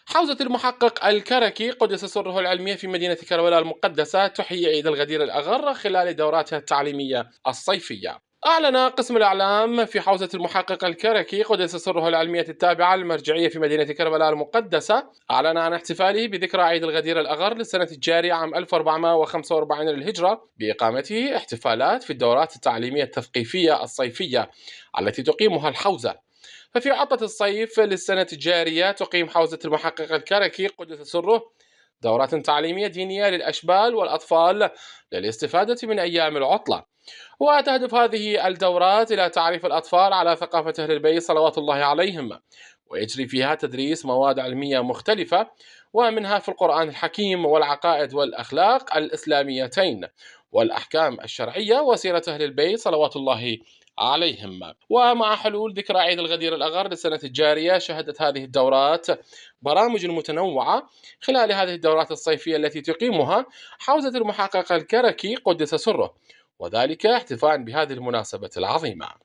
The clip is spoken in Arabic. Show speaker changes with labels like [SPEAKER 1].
[SPEAKER 1] حوزة المحقق الكركي قدس سره العلمية في مدينة كربلاء المقدسة تحيي عيد الغدير الأغر خلال دوراتها التعليمية الصيفية. أعلن قسم الإعلام في حوزة المحقق الكركي قدس سره العلمية التابعة للمرجعية في مدينة كربلاء المقدسة، أعلن عن احتفاله بذكرى عيد الغدير الأغر للسنة الجارية عام 1445 للهجرة بإقامته احتفالات في الدورات التعليمية التثقيفية الصيفية التي تقيمها الحوزة. ففي عطلة الصيف للسنة الجارية تقيم حوزة المحقق الكركي قدس سره دورات تعليمية دينية للأشبال والأطفال للاستفادة من أيام العطلة. وتهدف هذه الدورات إلى تعريف الأطفال على ثقافة أهل البيت صلوات الله عليهم، ويجري فيها تدريس مواد علمية مختلفة، ومنها في القرآن الحكيم والعقائد والأخلاق الإسلاميتين والأحكام الشرعية وسيرة أهل البيت صلوات الله عليهم. ومع حلول ذكرى عيد الغدير الأغر للسنة الجارية شهدت هذه الدورات برامج متنوعة خلال هذه الدورات الصيفية التي تقيمها حوزة المحقق الكركي قدس سره، وذلك احتفاء بهذه المناسبة العظيمة.